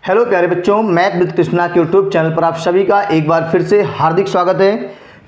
Hello प्यारे बच्चों, math with Krishna के यूट्यूब चैनल पर आप सभी का एक बार फिर से हार्दिक स्वागत है।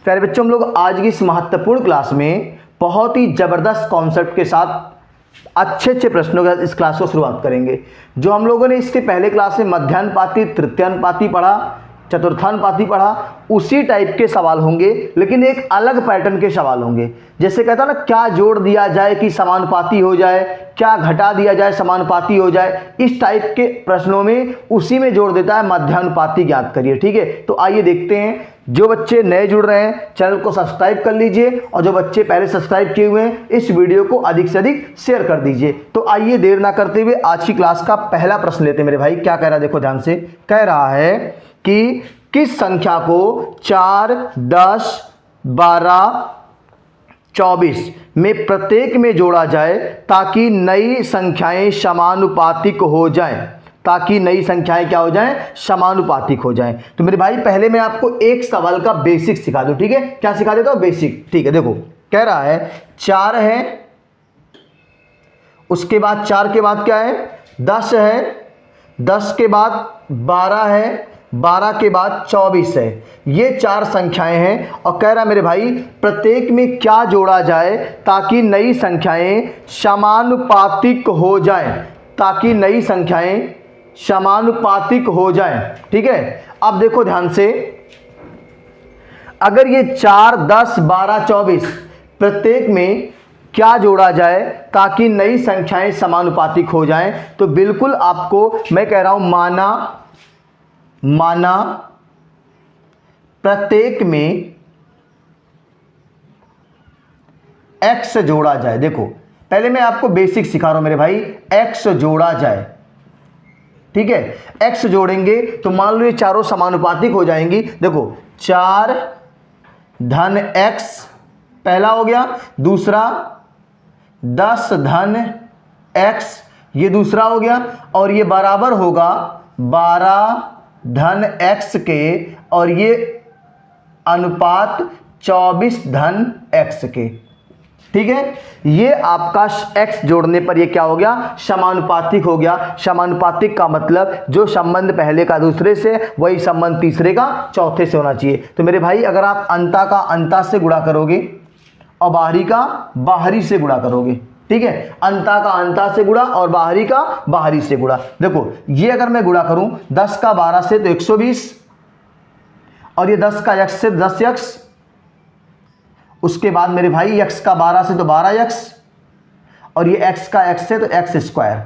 प्यारे बच्चों, हम लोग आज की इस महत्वपूर्ण क्लास में बहुत ही ज़बरदस्त कॉन्सेप्ट के साथ अच्छे प्रश्नों के साथ इस क्लास को शुरुआत करेंगे। जो हम लोगों ने इसके पहले क्लास में मध्यानुपाती, तृतीयानुपाती पढ़ा, चतुर्थानुपाती पढ़ा, उसी टाइप के सवाल होंगे, लेकिन एक अलग पैटर्न के सवाल होंगे। जैसे कहता ना, क्या जोड़ दिया जाए कि समानुपाती हो जाए, क्या घटा दिया जाए समानुपाती हो जाए, इस टाइप के प्रश्नों में उसी में जोड़ देता है मध्यानुपाती ज्ञात करिए। ठीक है, तो आइए देखते हैं। जो बच्चे नए जुड़ रहे हैं चैनल को सब्सक्राइब कर लीजिए, और जो बच्चे पहले सब्सक्राइब किए हुए हैं इस वीडियो को अधिक से अधिक शेयर कर दीजिए। तो आइए देर ना करते हुए आज की क्लास का पहला प्रश्न लेते हैं। मेरे भाई क्या कह रहा है, देखो ध्यान से। कह रहा है कि किस संख्या को 4, 10, 12, 24 में प्रत्येक में जोड़ा जाए ताकि नई संख्याएं समानुपातिक हो जाएं, ताकि नई संख्याएं क्या हो जाएं, समानुपातिक हो जाएं। तो मेरे भाई पहले मैं आपको एक सवाल का बेसिक सिखा दूं। ठीक है, क्या सिखा देता हूं, बेसिक। ठीक है, देखो कह रहा है 4 है, उसके बाद 4 के बाद क्या है, 10 है, 10 के बाद 12 है, 12 के बाद 24 है। ये 4 संख्याएं हैं, और कह रहा मेरे भाई प्रत्येक में क्या जोड़ा जाए ताकि नई संख्याएं समानुपातिक हो जाएं, ताकि नई संख्याएं समानुपातिक हो जाएं। ठीक है, अब देखो ध्यान से, अगर ये 4, 10, 12, 24 प्रत्येक में क्या जोड़ा जाए ताकि नई संख्याएं समानुपातिक हो जाएं, तो बिल्कुल आपको मैं कह रहा हूं माना प्रत्येक में x जोड़ा जाए। देखो पहले मैं आपको बेसिक सिखा रहा हूं मेरे भाई, x जोड़ा जाए। ठीक है, x जोड़ेंगे तो मान लो ये चारों समानुपातिक हो जाएंगी। देखो 4 धन x पहला हो गया, दूसरा 10 धन x ये दूसरा हो गया, और ये बराबर होगा 12 धन x के, और ये अनुपात 24 धन x के। ठीक है, ये आपका x जोड़ने पर ये क्या हो गया, समानुपातिक हो गया। समानुपातिक का मतलब जो संबंध पहले का दूसरे से, वही संबंध तीसरे का चौथे से होना चाहिए। तो मेरे भाई अगर आप अंता का अंता से गुणा करोगे और बाहरी का बाहरी से गुणा करोगे, ठीक है, अंता का अंता से गुणा और बाहरी का बाहरी से गुणा। देखो ये अगर मैं गुणा करूं 10 का 12 से तो 120, और ये 10 का x से 10x, उसके बाद मेरे भाई x का 12 से तो 12x, और ये x का x से तो x स्क्वायर।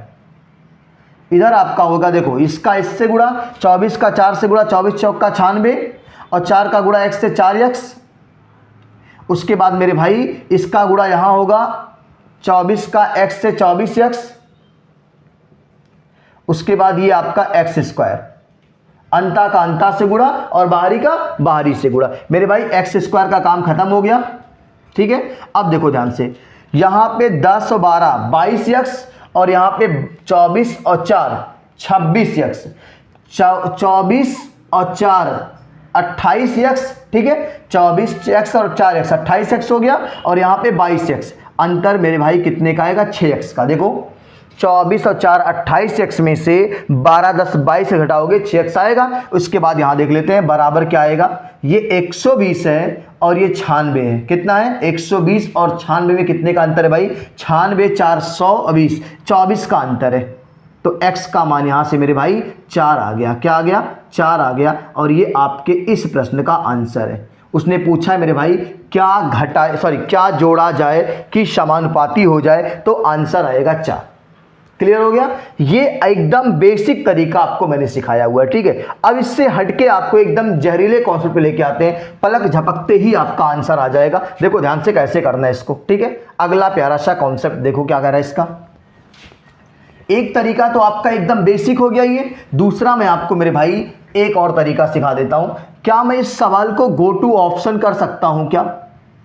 इधर आपका होगा, देखो इसका इससे गुणा, 24 का 4 से गुणा, 24 चौक का 96, और 4 का गुणा x से 4x। उसके बाद मेरे भाई इसका गुणा यहां होगा 24 का x से 24x, उसके बाद ये आपका x स्क्वायर, अंता का अंता से गुणा और बाहरी का बाहरी से गुणा। मेरे भाई x स्क्वायर का काम खत्म हो गया। ठीक है, अब देखो ध्यान से, यहां पे 10 और 12 22x, और यहां पे 24 और 4 26x, 24 और 4 28x। ठीक है, 24x और 4x 28x हो गया, और यहां पे 22x। अंतर मेरे भाई कितने का आएगा, 6x का। देखो 24 और 4 28x में से 12 10 22 घटाओगे 6x आएगा। उसके बाद यहां देख लेते हैं बराबर क्या आएगा, ये 120 है और ये 96 है। कितना है, 120 और 96 में कितने का अंतर है भाई, 96 420, 24 का अंतर है। तो x का मान यहां से मेरे भाई 4 आ गया। क्या आ गया, 4 आ गया, और ये आपके इस प्रश्न का आंसर है। उसने पूछा है मेरे भाई क्या जोड़ा जाए कि समानुपाती हो जाए, तो आंसर आएगा 4। क्लियर हो गया, ये एकदम बेसिक तरीका आपको मैंने सिखाया हुआ है। ठीक है, अब इससे हटके आपको एकदम जहरीले कॉन्सेप्ट पे लेके आते हैं, पलक झपकते ही आपका आंसर आ जाएगा। देखो ध्यान से कैसे करना है इसको। ठीक है, अगला प्यारा सा कॉन्सेप्ट देखो क्या कह रहा है इसका। एक तरीका तो आपका एकदम बेसिक हो गया ये, दूसरा मैं आपको मेरे भाई एक और तरीका सिखा देता हूं। क्या मैं इस सवाल को गो टू ऑप्शन कर सकता हूं क्या,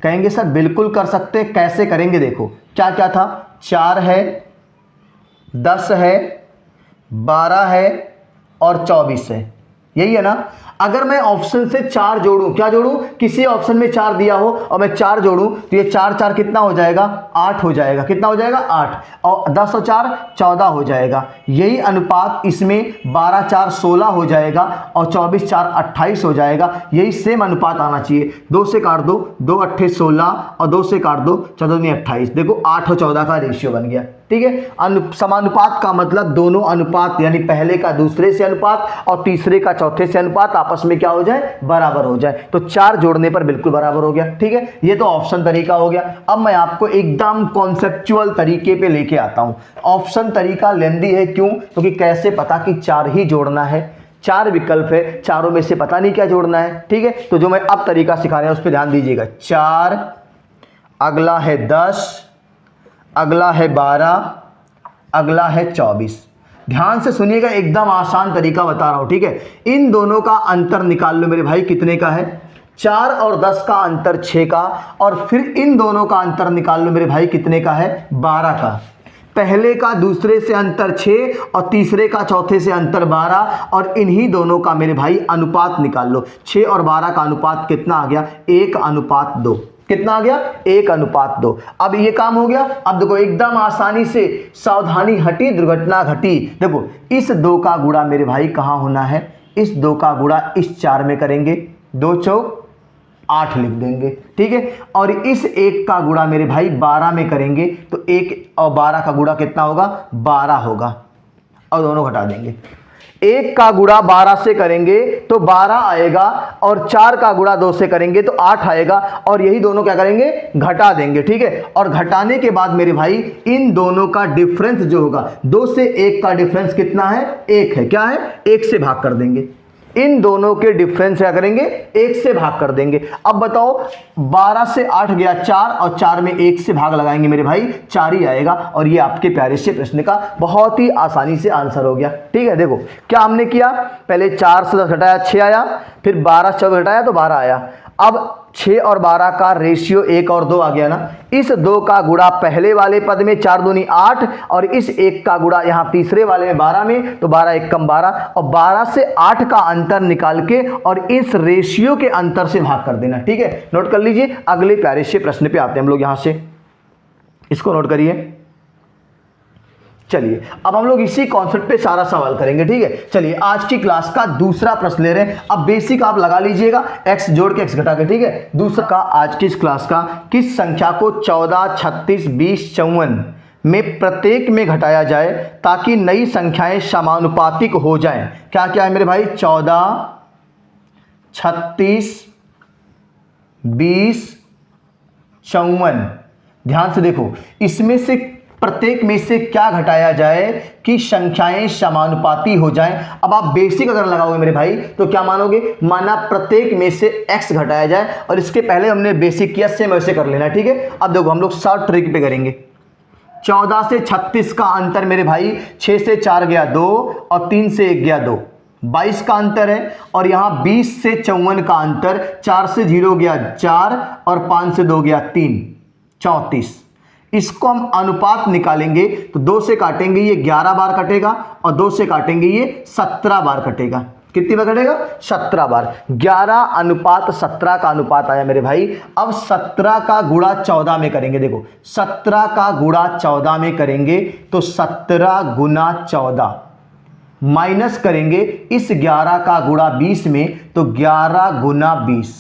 कहेंगे सर बिल्कुल कर सकते हैं। कैसे करेंगे, देखो क्या क्या था, 4 है, 10 है, 12 है और 24 है, यही है ना। अगर मैं ऑप्शन से 4 जोड़ूं, क्या जोड़ूं, किसी ऑप्शन में 4 दिया हो और मैं 4 जोड़ूं, तो ये 4 4 कितना हो जाएगा, 8 हो जाएगा। कितना हो जाएगा, 8, और 10 और 4 14 हो जाएगा। यही अनुपात इसमें 12 4 16 हो जाएगा और 24 4 28 हो जाएगा। यही सेम अनुपात आना चाहिए। 2 से काट दो, 2 8 16 और 2 से काट दो 14 दूनी 28। देखो 8 और 14 का रेशियो बन गया। ठीक है, समानुपात का मतलब दोनों अनुपात यानी पहले का दूसरे से अनुपात और तीसरे का चौथे से अनुपात आपस में क्या हो जाए, बराबर हो जाए। तो 4 जोड़ने पर बिल्कुल बराबर हो गया। ठीक है, ये तो ऑप्शन तरीका हो गया। अब मैं आपको एकदम कॉन्सेप्चुअल तरीके पे लेके आता हूं। ऑप्शन तरीका लेंदी है, क्यों? क्योंकि कैसे पता कि 4 ही जोड़ना है, 4 विकल्प है, चारों में से पता नहीं क्या जोड़ना है। ठीक है, तो जो मैं अब तरीका सिखा रहे हैं उस पर ध्यान दीजिएगा। 4, अगला है 10, अगला है 12, अगला है 24। ध्यान से सुनिएगा, एकदम आसान तरीका बता रहा हूं। ठीक है, इन दोनों का अंतर निकाल लो मेरे भाई, कितने का है? 4 और 10 का अंतर 6 का, और फिर इन दोनों का अंतर निकाल लो मेरे भाई, कितने का है? 12 का। पहले का दूसरे से अंतर 6 और तीसरे का चौथे से अंतर 12, और इन्हीं दोनों का मेरे भाई अनुपात निकाल लो। 6 और 12 का अनुपात कितना आ गया? 1:2। कितना आ गया? 1:2। अब ये काम हो गया। अब देखो एकदम आसानी से, सावधानी हटी दुर्घटना घटी। देखो इस 2 का गुणा मेरे भाई कहाँ होना है? इस 2 का गुणा इस 4 में करेंगे, 2 चौक 8 लिख देंगे। ठीक है, और इस 1 का गुणा मेरे भाई 12 में करेंगे, तो 1 और 12 का गुणा कितना होगा? 12 होगा, और दोनों घटा देंगे। 1 का गुणा 12 से करेंगे तो 12 आएगा, और 4 का गुणा 2 से करेंगे तो 8 आएगा, और यही दोनों क्या करेंगे? घटा देंगे। ठीक है, और घटाने के बाद मेरे भाई इन दोनों का डिफरेंस जो होगा, 2 से 1 का डिफरेंस कितना है? 1 है। क्या है? 1 से भाग कर देंगे। इन दोनों के डिफरेंस क्या करेंगे? 1 से भाग कर देंगे। अब बताओ 12 से 8 गया 4, और 4 में 1 से भाग लगाएंगे मेरे भाई, 4 ही आएगा। और ये आपके प्यारे से प्रश्न का बहुत ही आसानी से आंसर हो गया। ठीक है, देखो क्या हमने किया, पहले 4 से 10 घटाया 6 आया, फिर 12 से 14 घटाया तो 12 आया। अब 6 और 12 का रेशियो 1 और 2 आ गया ना। इस 2 का गुणा पहले वाले पद में 4 दूनी 8, और इस 1 का गुणा यहाँ तीसरे वाले में 12 में, तो 12 1 कम 12, और 12 से 8 का अंतर निकाल के और इस रेशियो के अंतर से भाग कर देना। ठीक है, नोट कर लीजिए। अगले प्यारे से प्रश्न पे आते हैं हम लोग, यहां से इसको नोट करिए। चलिए अब हम लोग इसी कॉन्सेप्ट पे सारा सवाल करेंगे। ठीक है, चलिए आज की क्लास का दूसरा प्रश्न ले रहे हैं। अब बेसिक आप लगा लीजिएगा, x जोड़ के x घटा के। ठीक है, दूसरा का आज की इस क्लास का, किस संख्या को 14 36 20 54 में प्रत्येक में घटाया जाए ताकि नई संख्याएं समानुपातिक हो जाएं? क्या क्या है मेरे भाई? 14 36 20 54। ध्यान से देखो, इसमें से प्रत्येक में से क्या घटाया जाए कि संख्याएं समानुपाती हो जाएं। अब आप बेसिक अगर लगाओगे मेरे भाई तो क्या मानोगे? माना प्रत्येक में से x घटाया जाए, और इसके पहले हमने बेसिक किया, सेम वैसे कर लेना। ठीक है, अब देखो हम लोग शॉर्ट ट्रिक पे करेंगे। 14 से 36 का अंतर मेरे भाई, 6 से 4 गया 2, और 3 से 1 गया 2, 22 का अंतर है। और यहाँ 20 से 54 का अंतर, 4 से 0 गया 4, और 5 से 2 गया 3, 34। इसको हम अनुपात निकालेंगे तो 2 से काटेंगे ये 11 बार कटेगा, और 2 से काटेंगे ये 17 बार कटेगा। कितनी बार कटेगा? 17 बार। 11:17 का अनुपात आया मेरे भाई। अब 17 का गुणा 14 में करेंगे। देखो 17 का गुणा 14 में करेंगे तो 17 गुना 14, माइनस करेंगे इस 11 का गुणा 20 में तो 11 गुना 20,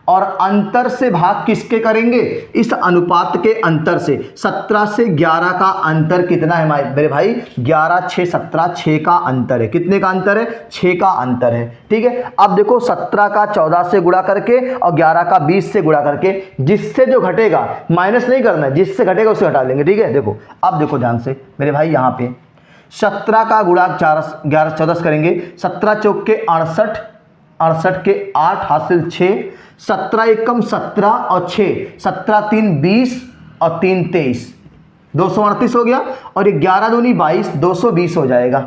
और अंतर से भाग किसके करेंगे? इस अनुपात के अंतर से। 17 से 11 का अंतर कितना है मेरे भाई? 11 6 17, 6 का अंतर है। कितने का अंतर है? 6 का अंतर है। ठीक है, अब देखो 17 का 14 से गुणा करके और 11 का 20 से गुणा करके, जिससे जो घटेगा माइनस नहीं करना है, जिससे घटेगा उसे हटा लेंगे। ठीक है, देखो अब देखो ध्यान से मेरे भाई, यहाँ पे 17 का गुणा 11 14 करेंगे, 17 चौक के 68, 68 के 8 हासिल 6, 17 एकम 17 और 6, 17 3 20 और 3 23, 238 हो गया। और 11 दूनी 22, 220 हो जाएगा।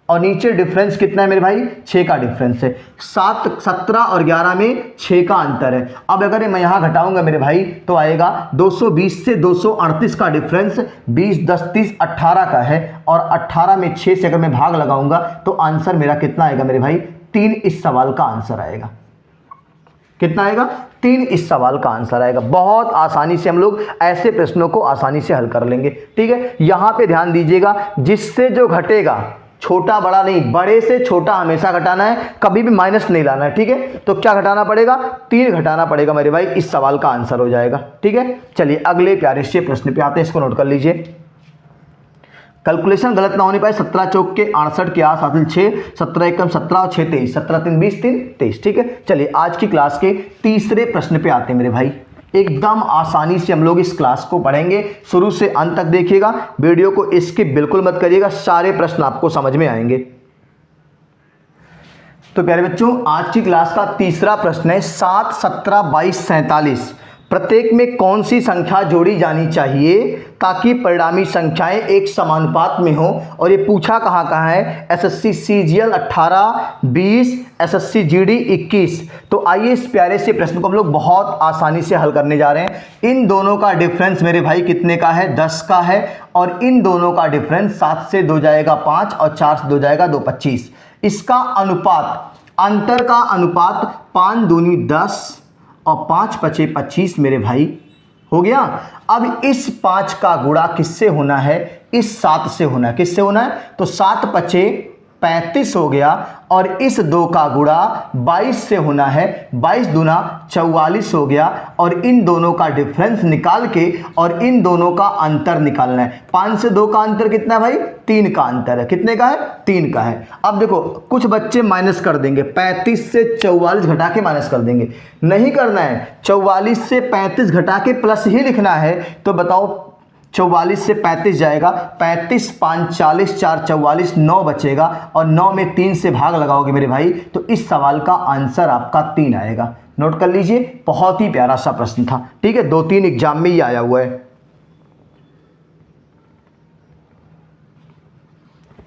और नीचे डिफरेंस कितना है मेरे भाई? 6 का डिफरेंस है। 17 और 11 में 6 का अंतर है। अब अगर मैं यहाँ घटाऊंगा मेरे भाई तो आएगा 220 से 238 का डिफरेंस 20 10 30 18 का है, और 18 में 6 से अगर मैं भाग लगाऊंगा तो आंसर मेरा कितना आएगा मेरे भाई? 3 इस सवाल का आंसर आएगा। कितना आएगा 3 इस सवाल का आंसर आएगा। बहुत आसानी से हम लोग ऐसे प्रश्नों को आसानी से हल कर लेंगे। ठीक है, यहाँ पे ध्यान दीजिएगा, जिससे जो घटेगा, छोटा बड़ा नहीं, बड़े से छोटा हमेशा घटाना है, कभी भी माइनस नहीं लाना है। ठीक है, तो क्या घटाना पड़ेगा 3 घटाना पड़ेगा मेरे भाई, इस सवाल का आंसर हो जाएगा। ठीक है, चलिए अगले प्यारे से प्रश्न पे आते हैं, इसको नोट कर लीजिए। कैलकुलेशन गलत ना होने पाए, 17 चौक के 68 के आस हासिल 6, 17 एकम 17 और 6 23, 17 3 20 3 23। ठीक है, चलिए आज की क्लास के तीसरे प्रश्न पे आते हैं मेरे भाई। एकदम आसानी से हम लोग इस क्लास को पढ़ेंगे, शुरू से अंत तक देखिएगा, वीडियो को स्किप बिल्कुल मत करिएगा, सारे प्रश्न आपको समझ में आएंगे। तो प्यारे बच्चों, आज की क्लास का तीसरा प्रश्न है 7, 17, 22, 47 प्रत्येक में कौन सी संख्या जोड़ी जानी चाहिए ताकि परिणामी संख्याएं एक समानुपात में हो, और ये पूछा कहाँ है, एसएससी सीजीएल 18, 20, एसएससी जीडी 21। तो आइए इस प्यारे से प्रश्न को हम लोग बहुत आसानी से हल करने जा रहे हैं। इन दोनों का डिफरेंस मेरे भाई कितने का है, 10 का है, और इन दोनों का डिफरेंस 7 से 2 जाएगा 5 और 4 से 2 जाएगा 2, 25। इसका अनुपात, अंतर का अनुपात 5 दूनी 10 और 5 पचे 25 मेरे भाई हो गया। अब इस 5 का गुणा किससे होना है, इस 7 से होना है। किससे होना है, तो 7 पचे 35 हो गया, और इस 2 का गुणा 22 से होना है, 22 दूना 44 हो गया, और इन दोनों का डिफरेंस निकाल के और इन दोनों का अंतर निकालना है। 5 से 2 का अंतर कितना है भाई, 3 का अंतर है। कितने का है, 3 का है। अब देखो कुछ बच्चे माइनस कर देंगे, 35 से 44 घटा के माइनस कर देंगे, नहीं करना है, 44 से 35 घटा के प्लस ही लिखना है। तो बताओ 44 से 35 जाएगा, 35 5 40, 4 44, 9 बचेगा, और 9 में 3 से भाग लगाओगे मेरे भाई, तो इस सवाल का आंसर आपका 3 आएगा। नोट कर लीजिए, बहुत ही प्यारा सा प्रश्न था। ठीक है, 2-3 एग्जाम में ही आया हुआ है।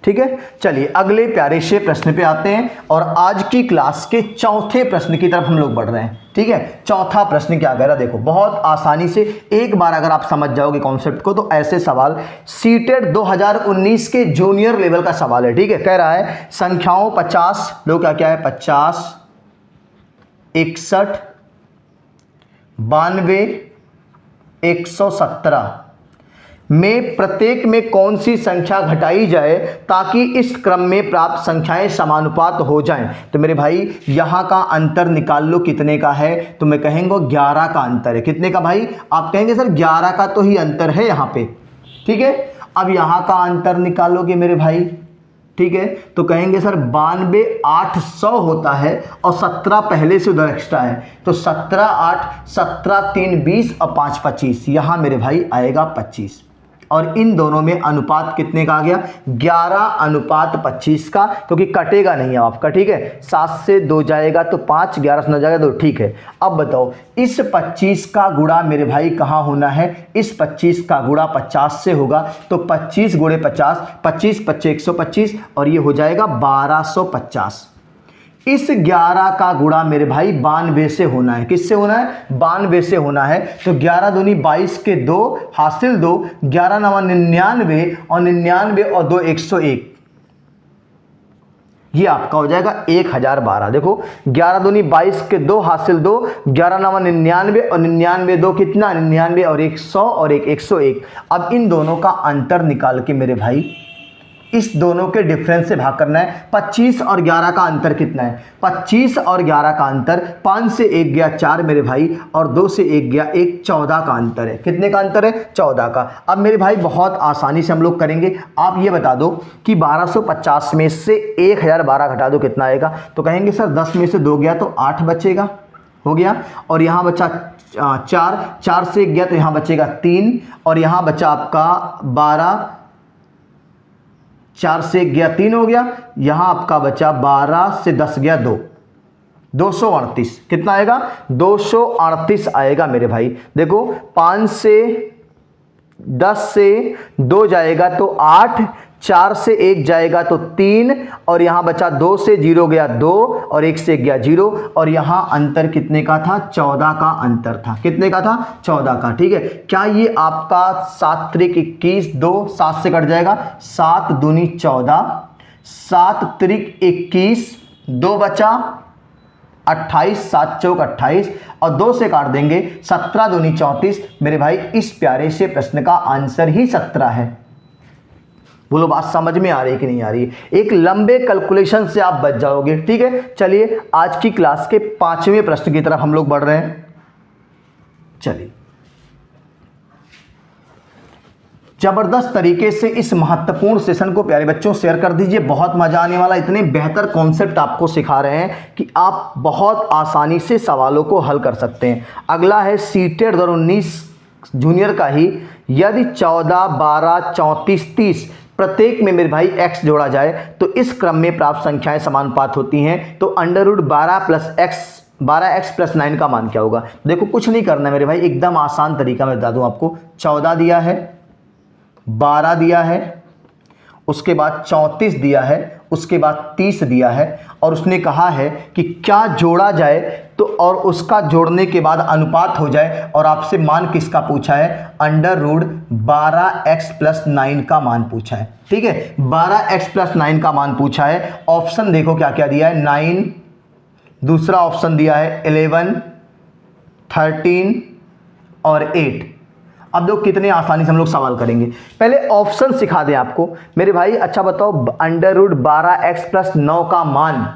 ठीक है, चलिए अगले प्यारे से प्रश्न पे आते हैं, और आज की क्लास के चौथे प्रश्न की तरफ हम लोग बढ़ रहे हैं। ठीक है, चौथा प्रश्न क्या कह रहा है, देखो बहुत आसानी से एक बार अगर आप समझ जाओगे कॉन्सेप्ट को, तो ऐसे सवाल सीटेट 2019 के जूनियर लेवल का सवाल है। ठीक है, कह रहा है संख्याओं 50, लो क्या है, 50, 61, 92, 117 में प्रत्येक में कौन सी संख्या घटाई जाए ताकि इस क्रम में प्राप्त संख्याएं समानुपात हो जाएं। तो मेरे भाई यहां का अंतर निकाल लो, कितने का है, तो मैं कहेंगे 11 का अंतर है। कितने का भाई, आप कहेंगे सर 11 का तो ही अंतर है यहाँ पे। ठीक है, अब यहां का अंतर निकालोगे मेरे भाई, ठीक है, तो कहेंगे सर 92 800 होता है, और 17 पहले से उधर एक्स्ट्रा है, तो 17 8, 17 3 20 और 5 25, यहाँ मेरे भाई आएगा 25। और इन दोनों में अनुपात कितने का आ गया, 11:25 का, क्योंकि कटेगा नहीं आपका। ठीक है, 7 से 2 जाएगा तो 5, 11 से 9 जाएगा तो ठीक है। अब बताओ इस 25 का गुणा मेरे भाई कहाँ होना है, इस 25 का गुणा 50 से होगा, तो 25 गुणे 50, 25 25 125, और ये हो जाएगा 1250। इस 11 का गुणा मेरे भाई 92 से होना है। किससे होना है, 92 से होना है। तो 11 दूनी 22 के 2 हासिल 2, 11 9 99, और 99 और 2 101, ये आपका हो जाएगा 1012। देखो 11 दूनी 22 के 2 हासिल 2, 11 9 99, और 99 2 कितना, 99 और 100 और 1 101। अब इन दोनों का अंतर निकाल के मेरे भाई इस दोनों के डिफरेंस से भाग करना है। 25 और 11 का अंतर कितना है, 25 और 11 का अंतर 5 से 1 गया 4 मेरे भाई, और 2 से 1 गया 1, 14 का अंतर है। कितने का अंतर है, 14 का। अब मेरे भाई बहुत आसानी से हम लोग करेंगे, आप ये बता दो कि 1250 में से 1012 घटा दो, कितना आएगा, तो कहेंगे सर 10 में से 2 गया तो 8 बचेगा, हो गया, और यहाँ बचा 4, 4 से 1 गया तो यहाँ बचेगा 3, और यहाँ बचा आपका 12, 4 से 1 गया 3 हो गया, यहाँ आपका बचा 12 से 10 गया 2, 238। कितना आएगा, 238 आएगा मेरे भाई। देखो 5 से 10 से 2 जाएगा तो 8, 4 से 1 जाएगा तो 3, और यहाँ बचा 2 से 0 गया 2, और 1 से 1 गया 0, और यहाँ अंतर कितने का था, 14 का अंतर था। कितने का था, 14 का। ठीक है, क्या ये आपका 7 त्रिक 21, 2 7 से कट जाएगा, 7 दूनी 14, 7 त्रिक 21, 2 बचा 28, 7 चौक 28 और 2 से काट देंगे 17 दूनी 34। मेरे भाई इस प्यारे से प्रश्न का आंसर ही 17 है। बोलो बात समझ में आ रही है कि नहीं आ रही है? एक लंबे कैलकुलेशन से आप बच जाओगे। ठीक है, चलिए आज की क्लास के 5वें प्रश्न की तरफ हम लोग बढ़ रहे हैं। चलिए, जबरदस्त तरीके से इस महत्वपूर्ण सेशन को प्यारे बच्चों शेयर कर दीजिए, बहुत मजा आने वाला। इतने बेहतर कॉन्सेप्ट आपको सिखा रहे हैं कि आप बहुत आसानी से सवालों को हल कर सकते हैं। अगला है सीटेट 2019 जूनियर का ही, यदि 14, 12, 34, 30 प्रत्येक में मेरे भाई x जोड़ा जाए तो इस क्रम में प्राप्त संख्याएं समानुपात होती हैं, तो √12 + 9 का मान क्या होगा? देखो कुछ नहीं करना है मेरे भाई, एकदम आसान तरीका मैं बता दूं आपको। 14 दिया है, 12 दिया है, उसके बाद 34 दिया है, उसके बाद 30 दिया है और उसने कहा है कि क्या जोड़ा जाए तो और उसका जोड़ने के बाद अनुपात हो जाए, और आपसे मान किसका पूछा है? √12x + 9 का मान पूछा है। ठीक है, 12x + 9 का मान पूछा है। ऑप्शन देखो क्या क्या दिया है, 9, दूसरा ऑप्शन दिया है 11, 13 और 8। अब देखो कितने आसानी से हम लोग सवाल करेंगे। पहले ऑप्शन सिखा दें आपको मेरे भाई। अच्छा बताओ, √12x + 9 का मान,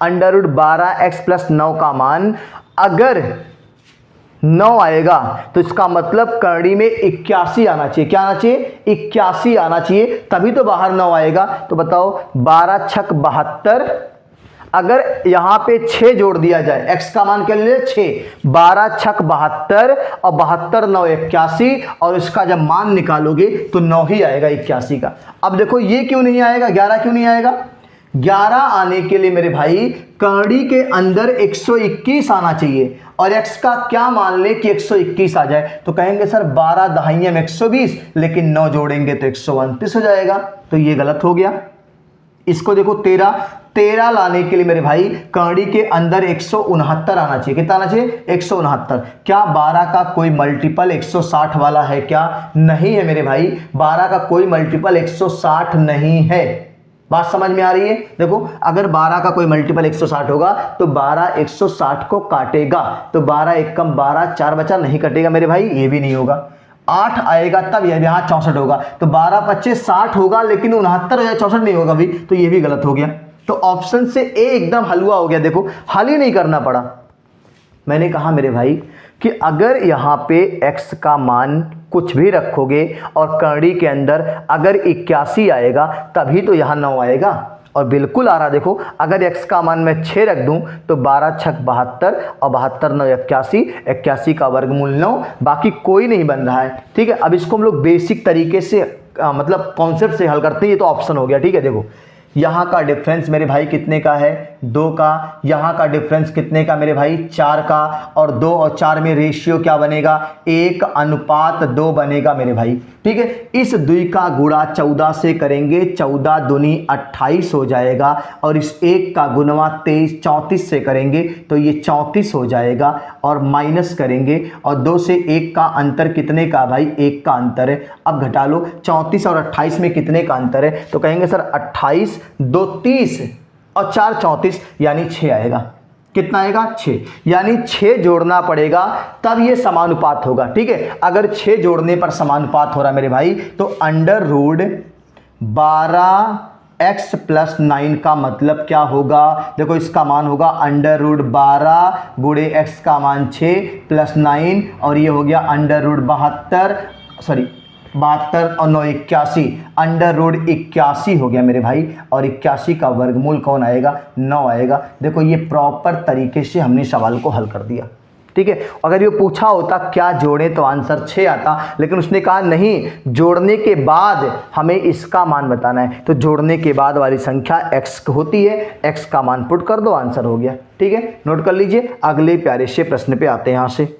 √12x + 9 का मान अगर 9 आएगा तो इसका मतलब करड़ी में 81 आना चाहिए। क्या आना चाहिए? 81 आना चाहिए, तभी तो बाहर 9 आएगा। तो बताओ 12 छक 72, अगर यहां पे 6 जोड़ दिया जाए, x का मान क्या ले? 6, 12 छक 72 और 72 9 81, और इसका जब मान निकालोगे तो 9 ही आएगा 81 का। अब देखो ये क्यों नहीं आएगा, 11 क्यों नहीं आएगा? 11 आने के लिए मेरे भाई करड़ी के अंदर 121 आना चाहिए, और x का क्या मान ले कि 121 आ जाए, तो कहेंगे सर 12 दहाइयों में 120, लेकिन 9 जोड़ेंगे तो 129 हो जाएगा, तो ये गलत हो गया। इसको देखो 13 लाने के लिए मेरे भाई करड़ी के अंदर 169 आना चाहिए। कितना आना चाहिए? 169। क्या 12 का कोई मल्टीपल 160 वाला है क्या? नहीं है मेरे भाई, 12 का कोई मल्टीपल 160 नहीं है। बात समझ में आ रही है? देखो अगर 12 का कोई मल्टीपल 160 होगा तो 12 160 को काटेगा, तो 12 1 कम 12, 4 बचा, नहीं कटेगा मेरे भाई, ये भी नहीं होगा। 8 आएगा तब यह यहाँ 64 होगा, तो 12 25 60 होगा, लेकिन 69 हो जाए, 64 नहीं होगा भी, तो ये भी गलत हो गया। तो ऑप्शन से ए एकदम हलवा हो गया। देखो हल ही नहीं करना पड़ा। मैंने कहा मेरे भाई कि अगर यहाँ पे x का मान कुछ भी रखोगे और करड़ी के अंदर अगर 81 आएगा तभी तो यहाँ 9 आएगा, और बिल्कुल आ रहा। देखो अगर x का मान मैं 6 रख दूं तो 12 छक 72 और 72 9 81, 81 का वर्गमूल 9, बाकी कोई नहीं बन रहा है। ठीक है, अब इसको हम लोग बेसिक तरीके से मतलब कॉन्सेप्ट से हल करते हैं। ये तो ऑप्शन हो गया। ठीक है, देखो यहाँ का डिफरेंस मेरे भाई कितने का है? 2 का। यहाँ का डिफरेंस कितने का मेरे भाई? 4 का। और 2 और 4 में रेशियो क्या बनेगा? 1:2 बनेगा मेरे भाई। ठीक है, इस 2 का गुणा 14 से करेंगे, 14 दूनी 28 हो जाएगा, और इस 1 का गुणा 34 से करेंगे तो ये 34 हो जाएगा, और माइनस करेंगे, और 2 से 1 का अंतर कितने का भाई? 1 का अंतर है। अब घटा लो, 34 और 28 में कितने का अंतर है? तो कहेंगे सर 28 2 30 और 4 34, यानी 6 आएगा। कितना आएगा? 6, यानी 6 जोड़ना पड़ेगा तब ये समानुपात होगा। ठीक है, अगर 6 जोड़ने पर समानुपात हो रहा मेरे भाई तो √12x + 9 का मतलब क्या होगा? देखो इसका मान होगा √12 गुणे x का मान 6 + 9, और ये हो गया √72 और 9 81, √81 हो गया मेरे भाई, और 81 का वर्गमूल कौन आएगा? 9 आएगा। देखो ये प्रॉपर तरीके से हमने सवाल को हल कर दिया। ठीक है, अगर ये पूछा होता क्या जोड़ें तो आंसर 6 आता, लेकिन उसने कहा नहीं, जोड़ने के बाद हमें इसका मान बताना है, तो जोड़ने के बाद वाली संख्या x होती है, x का मान पुट कर दो, आंसर हो गया। ठीक है, नोट कर लीजिए। अगले प्यारे से प्रश्न पे आते हैं। यहाँ से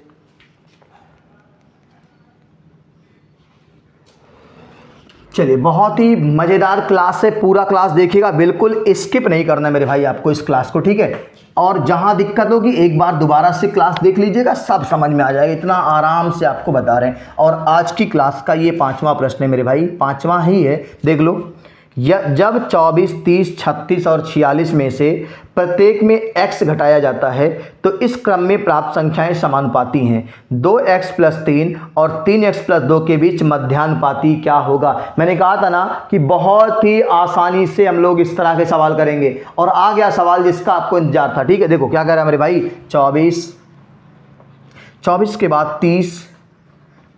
चलिए, बहुत ही मज़ेदार क्लास है, पूरा क्लास देखिएगा, बिल्कुल स्किप नहीं करना मेरे भाई आपको इस क्लास को। ठीक है, और जहां दिक्कत होगी एक बार दोबारा से क्लास देख लीजिएगा, सब समझ में आ जाएगा, इतना आराम से आपको बता रहे हैं। और आज की क्लास का ये 5वां प्रश्न है मेरे भाई, 5वां ही है, देख लो। जब 24, 30, 36 और 46 में से प्रत्येक में x घटाया जाता है तो इस क्रम में प्राप्त संख्याएं समानुपाती हैं। 2x + 3 और 3x + 2 के बीच मध्यानुपाती क्या होगा। मैंने कहा था ना कि बहुत ही आसानी से हम लोग इस तरह के सवाल करेंगे, और आ गया सवाल जिसका आपको इंतजार था। ठीक है, देखो क्या कह रहा है मेरे भाई, 24 के बाद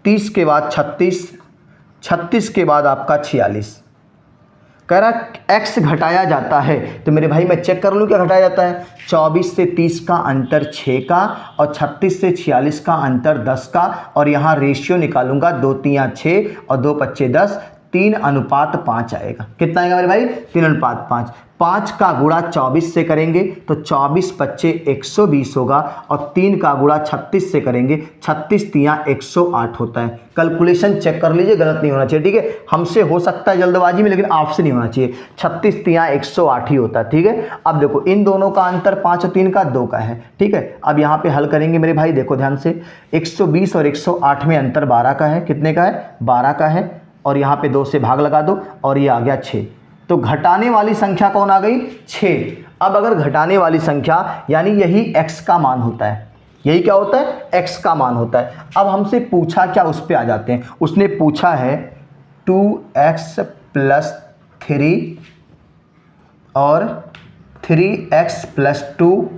30 के बाद 36 के बाद आपका 46। कह रहा x घटाया जाता है, तो मेरे भाई मैं चेक कर लूँ क्या घटाया जाता है। 24 से 30 का अंतर 6 का, और 36 से 46 का अंतर 10 का, और यहाँ रेशियो निकालूंगा 2 3 6 और 2 5 10, 3:5 आएगा। कितना आएगा मेरे भाई, 3:5। 5 का गुणा 24 से करेंगे तो 24 × 5 120 होगा, और 3 का गुणा 36 से करेंगे, 36 × 3 108 होता है। कैलकुलेशन चेक कर लीजिए, गलत नहीं होना चाहिए। ठीक है, हमसे हो सकता है जल्दबाजी में, लेकिन आपसे नहीं होना चाहिए। 36 × 3 108 ही होता है। ठीक है, अब देखो इन दोनों का अंतर 5 और 3 का 2 का है। ठीक है, अब यहाँ पे हल करेंगे मेरे भाई, देखो ध्यान से, 120 और 108 में अंतर 12 का है। कितने का है, 12 का है, और यहाँ पे 2 से भाग लगा दो, और ये आ गया 6। तो घटाने वाली संख्या कौन आ गई, 6। अब अगर घटाने वाली संख्या यानी यही x का मान होता है, यही क्या होता है, x का मान होता है। अब हमसे पूछा क्या, उस पे आ जाते हैं। उसने पूछा है 2x + 3 और 3x + 2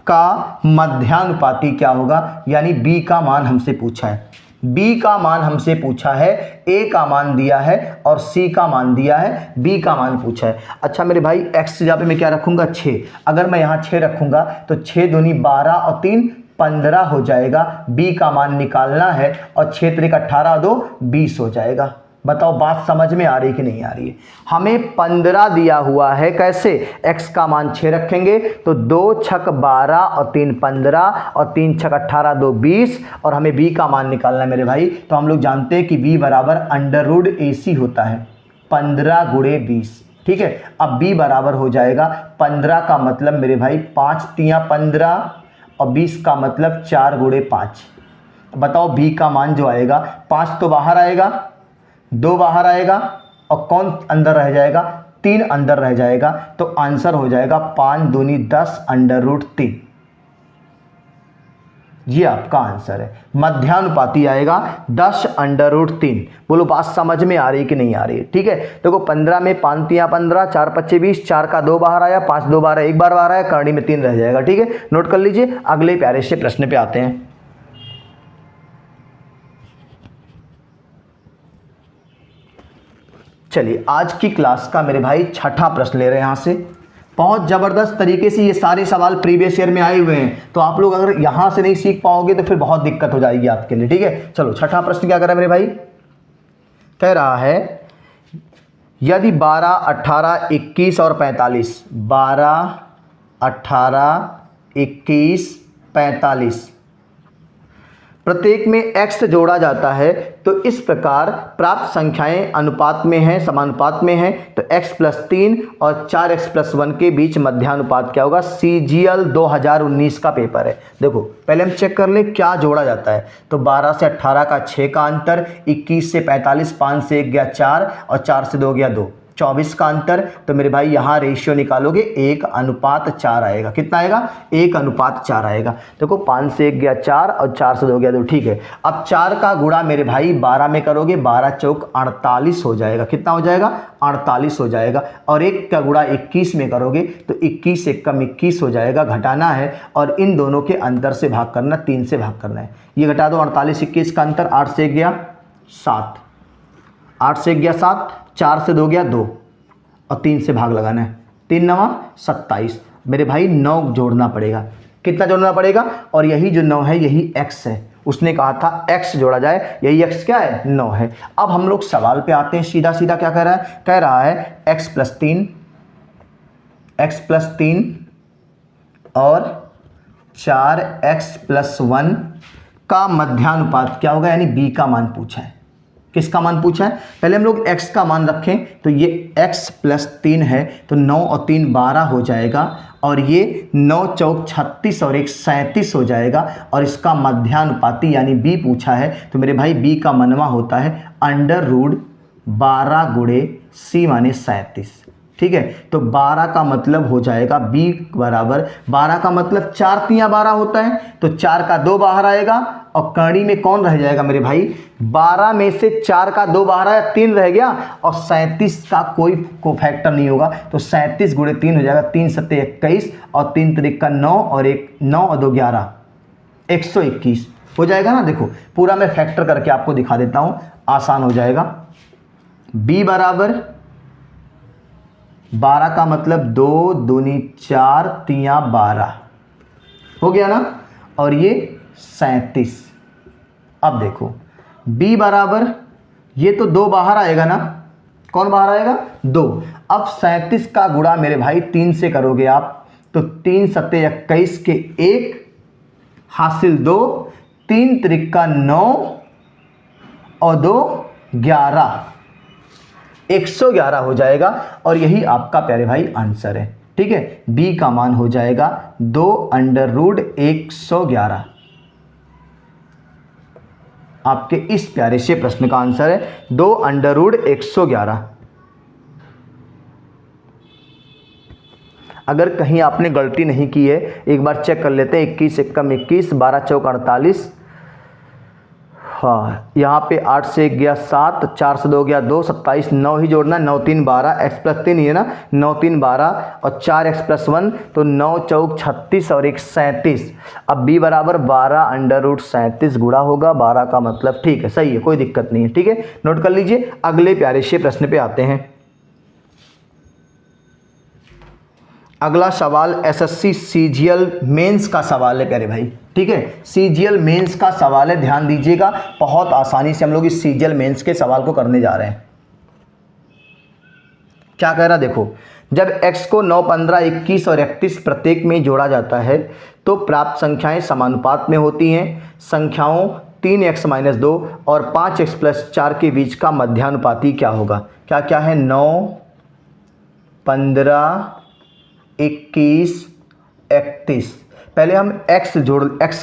का मध्यानुपाती क्या होगा, यानी b का मान हमसे पूछा है। b का मान हमसे पूछा है, a का मान दिया है और c का मान दिया है, b का मान पूछा है। अच्छा मेरे भाई, x जहाँ पे मैं क्या रखूंगा, 6। अगर मैं यहाँ 6 रखूंगा तो 6 दूनी 12 और 3 15 हो जाएगा। b का मान निकालना है, और 6 × 18 और 2 20 हो जाएगा। बताओ बात समझ में आ रही कि नहीं आ रही है। हमें 15 दिया हुआ है, कैसे, x का मान 6 रखेंगे तो 2 × 12 और 3 15 और 3 × 18 2 20, और हमें b का मान निकालना है मेरे भाई। तो हम लोग जानते हैं कि b बराबर √AC होता है, 15 × 20। ठीक है, अब b बराबर हो जाएगा 15 का मतलब मेरे भाई 5 × 15 और 20 का मतलब 4 × 5। बताओ b का मान जो आएगा, 5 तो बाहर आएगा, 2 बाहर आएगा, और कौन अंदर रह जाएगा, 3 अंदर रह जाएगा। तो आंसर हो जाएगा 5 दूनी 10 √3। ये आपका आंसर है, मध्यानुपाती आएगा 10 √3। बोलो बात समझ में आ रही कि नहीं आ रही है। ठीक है, देखो 15 में 5 × 15, 4 × 25 20, 4 का 2 बाहर आया, 5 2 बाहर, 1 बार बाहर आया, करनी में 3 रह जाएगा। ठीक है, नोट कर लीजिए। अगले प्यारे से प्रश्न पे आते हैं। चलिए, आज की क्लास का मेरे भाई छठा प्रश्न ले रहे हैं यहाँ से। बहुत ज़बरदस्त तरीके से ये सारे सवाल प्रीवियस ईयर में आए हुए हैं, तो आप लोग अगर यहाँ से नहीं सीख पाओगे तो फिर बहुत दिक्कत हो जाएगी आपके लिए। ठीक है, चलो छठा प्रश्न क्या कर रहा है मेरे भाई, कह रहा है यदि 12, 18, 21 और 45, 12, 18, 21, 45 प्रत्येक में x जोड़ा जाता है तो इस प्रकार प्राप्त संख्याएं अनुपात में हैं, समानुपात में हैं, तो x + 3 और 4x + 1 के बीच मध्यानुपात क्या होगा। CGL 2019 का पेपर है। देखो पहले हम चेक कर ले क्या जोड़ा जाता है। तो 12 से 18 का 6 का अंतर, 21 से 45, 5 से 1 गया 4 और 4 से 2 गया 2, 24 का अंतर। तो मेरे भाई यहाँ रेशियो निकालोगे 1:4 आएगा। कितना आएगा, 1:4 आएगा। देखो 5 से 1 गया 4 और 4 से 2 गया 2। ठीक है, अब 4 का गुणा मेरे भाई 12 में करोगे, 12 चौक 48 हो जाएगा। कितना हो जाएगा, 48 हो जाएगा। और 1 का गुणा 21 में करोगे तो 21 1 कम 21 हो जाएगा। घटाना है और इन दोनों के अंतर से भाग करना, 3 से भाग करना है। ये घटा दो, 48 21 का अंतर, 8 से 1 गया 7, 8 से 1 गया 7, 4 से 2 गया 2 और 3 से भाग लगाना है, 3 9 27। मेरे भाई 9 जोड़ना पड़ेगा। कितना जोड़ना पड़ेगा, और यही जो 9 है यही x है। उसने कहा था x जोड़ा जाए, यही x क्या है, 9 है। अब हम लोग सवाल पे आते हैं, सीधा सीधा क्या कह रहा है, कह रहा है x + 3 और 4x + 1 का मध्यानुपात क्या होगा, यानी b का मान पूछा है। किसका मान पूछा है, पहले हम लोग x का मान रखें तो ये x + 3 है, तो 9 और 3 12 हो जाएगा, और ये 9 चौक 36 और 1 37 हो जाएगा। और इसका मध्यानुपाती यानी b पूछा है, तो मेरे भाई b का मनवा होता है √3। 12 गुणे सी माने 37। ठीक है, तो 12 का मतलब हो जाएगा b बराबर 12 का मतलब 4 तियाँ 12 होता है, तो 4 का 2 बाहर आएगा और कड़ी में कौन रह जाएगा मेरे भाई, 12 में से 4 का 2 बाहर आया, 3 रह गया और 37 का कोई फैक्टर नहीं होगा, तो 37 गुणे 3 हो जाएगा, 3 सत्ते 21 और 3 तिरिक का 9 और 9 और 2 11, 121 हो जाएगा ना। देखो पूरा मैं फैक्टर करके आपको दिखा देता हूँ, आसान हो जाएगा। b बराबर 12 का मतलब 2 दूनी 4 तियाँ 12 हो गया ना, और ये 37। अब देखो b बराबर, ये तो 2 बाहर आएगा ना, कौन बाहर आएगा 2। अब 37 का गुणा मेरे भाई 3 से करोगे आप, तो 3 सत्ते 21 के 1 हासिल 2, 3 त्रिक का 9 और 2 11, 111 हो जाएगा और यही आपका प्यारे भाई आंसर है। ठीक है, b का मान हो जाएगा 2√111। आपके इस प्यारे से प्रश्न का आंसर है 2√111। अगर कहीं आपने गलती नहीं की है एक बार चेक कर लेते हैं। 21 एकम 21, 12 चौक 48, हाँ यहाँ पे 8 से 1 गया 7, 4 से 2 गया 2, 27, 9 ही जोड़ना, 9 3 12, x प्लस 3 ही है ना, 9 3 12 और 4x प्लस 1, तो 9 चौक 36 और 1 37। अब b बराबर 12√37 गुणा होगा, 12 का मतलब ठीक है, सही है, कोई दिक्कत नहीं है। ठीक है, नोट कर लीजिए। अगले प्यारे से प्रश्न पे आते हैं। अगला सवाल एसएससी सीजीएल मेंस का सवाल है प्यारे भाई। ठीक है, सीजीएल मेंस का सवाल है, ध्यान दीजिएगा। बहुत आसानी से हम लोग इस सीजीएल मेंस के सवाल को करने जा रहे हैं। क्या कह रहा देखो, जब x को 9, 15, 21 और 31 प्रत्येक में जोड़ा जाता है तो प्राप्त संख्याएं समानुपात में होती हैं। संख्याओं 3x - 2 और 5x + 4 के बीच का मध्यानुपाती क्या होगा। क्या क्या है, 9, 15, 21, 31। पहले हम x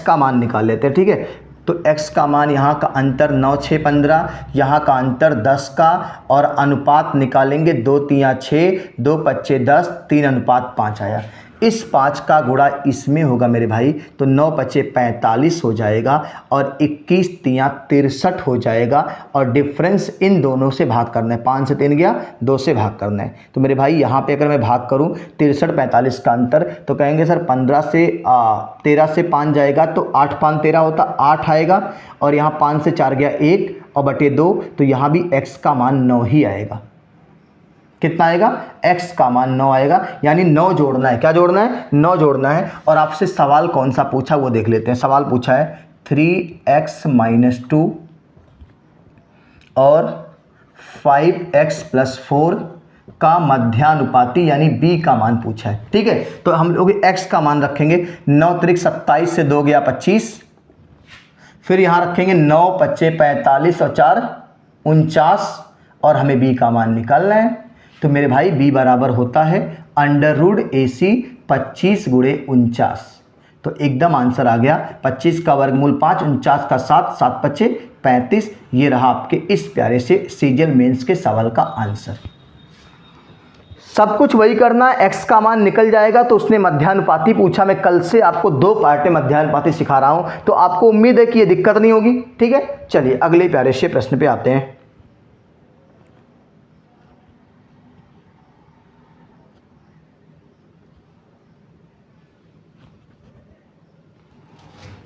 का मान निकाल लेते हैं। ठीक है, तो x का मान, यहाँ का अंतर 9 6 15, यहाँ का अंतर 10 का, और अनुपात निकालेंगे 2 3 6, 2 5 10, 3:5 आया। इस 5 का गुणा इसमें होगा मेरे भाई, तो 9 5 45 हो जाएगा और 21 3 63 हो जाएगा, और डिफरेंस इन दोनों से भाग करना है। 5 से 3 गया, 2 से भाग करना है। तो मेरे भाई यहाँ पे अगर मैं भाग करूँ 63 45 का अंतर, तो कहेंगे सर 13 से 5 जाएगा तो 8 5 13 होता, 8 आएगा, और यहाँ 5 से 4 गया 1 और बटे 2, तो यहाँ भी x का मान 9 ही आएगा। कितना आएगा, x का मान 9 आएगा, यानी 9 जोड़ना है। क्या जोड़ना है, 9 जोड़ना है। और आपसे सवाल कौन सा पूछा वो देख लेते हैं। सवाल पूछा है 3x - 2 और 5x + 4 का मध्यानुपाती यानी b का मान पूछा है। ठीक है, तो हम लोग x का मान रखेंगे, 9 त्रिक 27 से 2 गया 25, फिर यहाँ रखेंगे 9 5 45 और 4 49, और हमें b का मान निकालना है। तो मेरे भाई b बराबर होता है √AC 25 गुणे 49। तो एकदम आंसर आ गया, 25 का वर्गमूल 5, 49 का 7, 7 5 35। ये रहा आपके इस प्यारे से सीजीएल मेंस के सवाल का आंसर। सब कुछ वही करना है, x का मान निकल जाएगा। तो उसने मध्यानुपाती पूछा, मैं कल से आपको 2 पार्ट में मध्यानुपाती सिखा रहा हूं, तो आपको उम्मीद है कि ये दिक्कत नहीं होगी। ठीक है, चलिए अगले प्यारे से प्रश्न पे आते हैं।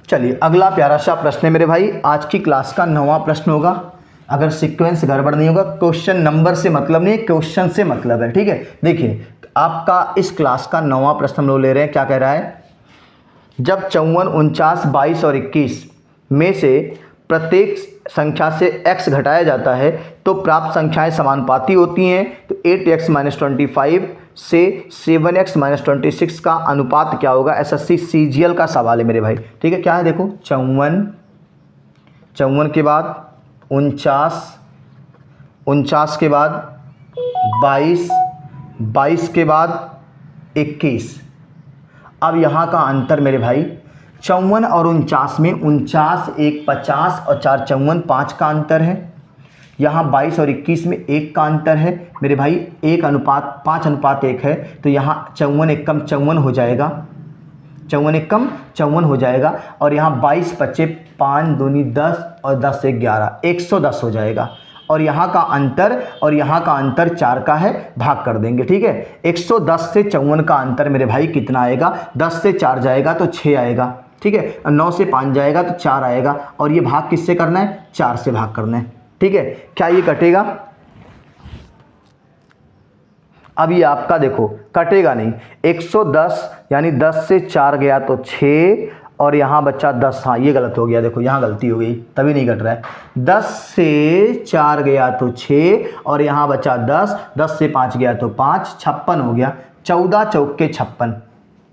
चलिए अगला प्यारा सा प्रश्न है मेरे भाई, आज की क्लास का 9वां प्रश्न होगा। अगर सीक्वेंस गड़बड़ नहीं होगा, क्वेश्चन नंबर से मतलब नहीं है, क्वेश्चन से मतलब है। ठीक है, देखिए आपका इस क्लास का 9वां प्रश्न हम लोग ले रहे हैं। क्या कह रहा है, जब 54, 49, 22 और 21 में से प्रत्येक संख्या से x घटाया जाता है तो प्राप्त संख्याएं समानुपाती होती हैं। तो 8x - 25 से 7x - 26 का अनुपात क्या होगा। एसएससी सीजीएल का सवाल है मेरे भाई। ठीक है, क्या है देखो, 54 के बाद 49 के बाद 22 के बाद 21। अब यहाँ का अंतर मेरे भाई 54 और 49 में 49 1 50 और 4 54 5 का अंतर है। यहाँ 22 और 21 में 1 का अंतर है मेरे भाई, 1:5:1 है, तो यहाँ 54 एकम 54 हो जाएगा, 54 एकम 54 हो जाएगा। और यहाँ 22 बचे 5 दूनी 10 और 10 से 11, 110 हो जाएगा। और यहाँ का अंतर और यहाँ का अंतर 4 का है, भाग कर देंगे, ठीक है। 110 से 54 का अंतर मेरे भाई कितना आएगा, 10 से 4 जाएगा तो 6 आएगा, ठीक है। 9 से 5 जाएगा तो 4 आएगा। और ये भाग किससे करना है, 4 से भाग करना है, ठीक है। क्या ये कटेगा, अब ये आपका देखो कटेगा नहीं। 110 यानी 10 से 4 गया तो 6 और यहाँ बच्चा 10, हाँ ये गलत हो गया, देखो यहाँ गलती हो गई तभी नहीं कट रहा है। 10 से 4 गया तो 6 और यहाँ बचा 10, 10 से 5 गया तो 5, 56 हो गया। 14 चौके 56,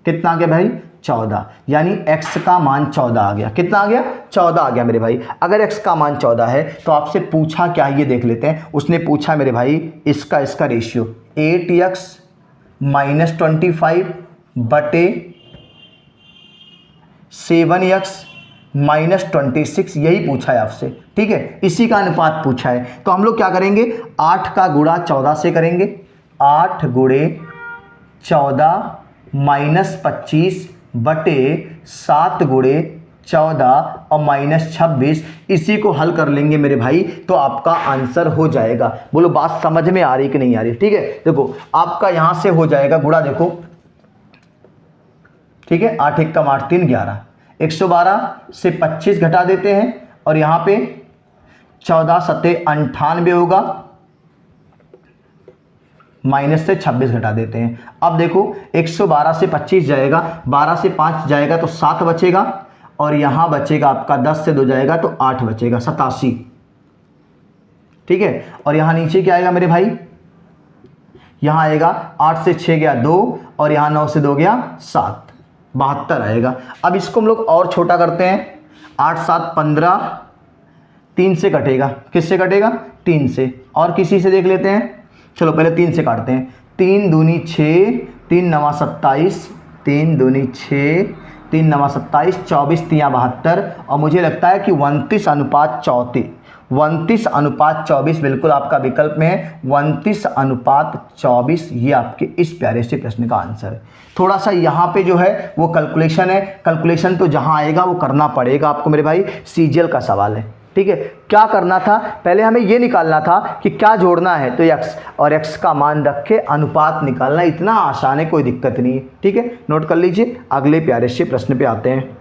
कितना आ गया भाई, 14, यानी x का मान 14 आ गया। कितना आ गया, 14 आ गया मेरे भाई। अगर x का मान 14 है तो आपसे पूछा क्या, ये देख लेते हैं। उसने पूछा मेरे भाई इसका रेशियो 8x - 25 बटे 7x - 26, यही पूछा है आपसे, ठीक है। इसी का अनुपात पूछा है, तो हम लोग क्या करेंगे, 8 का गुणा 14 से करेंगे। 8 गुणे 14 - 25 बटे 7 गुणे 14 और -26, इसी को हल कर लेंगे मेरे भाई, तो आपका आंसर हो जाएगा। बोलो बात समझ में आ रही कि नहीं आ रही, ठीक है। देखो आपका यहां से हो जाएगा गुणा, देखो ठीक है, 8 एकम 8 3 11, 112 से 25 घटा देते हैं और यहाँ पे 14 सत्ते 98 होगा, माइनस से 26 घटा देते हैं। अब देखो 112 से 25 जाएगा, 12 से 5 जाएगा तो 7 बचेगा और यहाँ बचेगा आपका 10 से 2 जाएगा तो 8 बचेगा, 87, ठीक है। और यहाँ नीचे क्या आएगा मेरे भाई, यहाँ आएगा 8 से 6 गया 2 और यहाँ 9 से 2 गया 7, 72 आएगा। अब इसको हम लोग और छोटा करते हैं, 8 7 15, 3 से कटेगा, किससे कटेगा, 3 से। और किसी से देख लेते हैं, चलो पहले 3 से काटते हैं। 3 दूनी 6, 3 9 27, 3 दूनी 6, 3 9 27, 24 3 72 और मुझे लगता है कि 29:34, 29:24 बिल्कुल आपका विकल्प में है। 29:24 ये आपके इस प्यारे से प्रश्न का आंसर है। थोड़ा सा यहाँ पे जो है वो कैलकुलेशन है, कैलकुलेशन तो जहाँ आएगा वो करना पड़ेगा आपको मेरे भाई, सीजीएल का सवाल है, ठीक है। क्या करना था, पहले हमें ये निकालना था कि क्या जोड़ना है, तो x और x का मान रख के अनुपात निकालना, इतना आसान है, कोई दिक्कत नहीं है, ठीक है। नोट कर लीजिए, अगले प्यारे से प्रश्न पे आते हैं।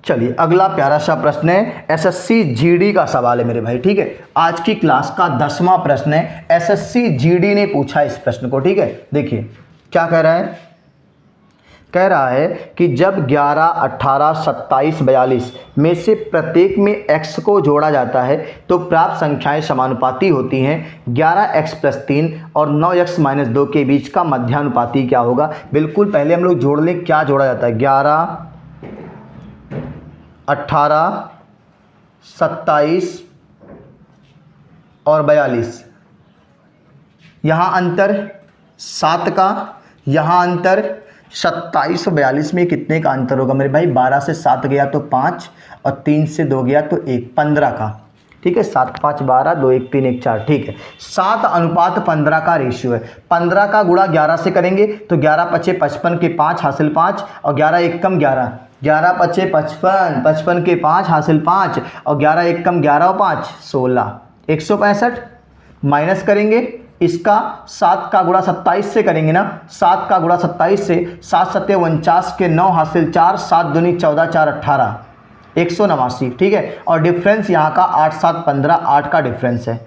चलिए अगला प्यारा सा प्रश्न है, एसएससी जीडी का सवाल है मेरे भाई, ठीक है। आज की क्लास का 10वां प्रश्न है, एसएससी जीडी ने पूछा इस प्रश्न को, ठीक है। देखिए क्या कह रहा है, कह रहा है कि जब 11, 18, 27, 42 में से प्रत्येक में x को जोड़ा जाता है तो प्राप्त संख्याएं समानुपाती होती हैं। 11x + 3 और 9x - 2 के बीच का मध्यानुपाती क्या होगा। बिल्कुल पहले हम लोग जोड़ लें, क्या जोड़ा जाता है, 11, 18, 27 और 42, यहाँ अंतर 7 का, यहाँ अंतर 27 और 42 में कितने का अंतर होगा मेरे भाई, 12 से 7 गया तो 5 और 3 से 2 गया तो 1, 15 का, ठीक है। 7 5 12, 2 1 3 1 4, ठीक है। 7:15 का रेशियो है। 15 का गुणा 11 से करेंगे तो 11 × 5 = 55 के 5 हासिल 5 और 11 × 1 = 11, 11 × 5 = 55, 55 के 5 हासिल 5 और 11 × 1 = 11 और 5 16, 165 माइनस करेंगे इसका 7 का गुणा 27 से करेंगे ना, 7 का गुणा 27 से, 7 7 49 के 9 हासिल 4, 7 दूनी 14 4 18, 189, ठीक है। और डिफरेंस यहाँ का 8 7 15, 8 का डिफरेंस है।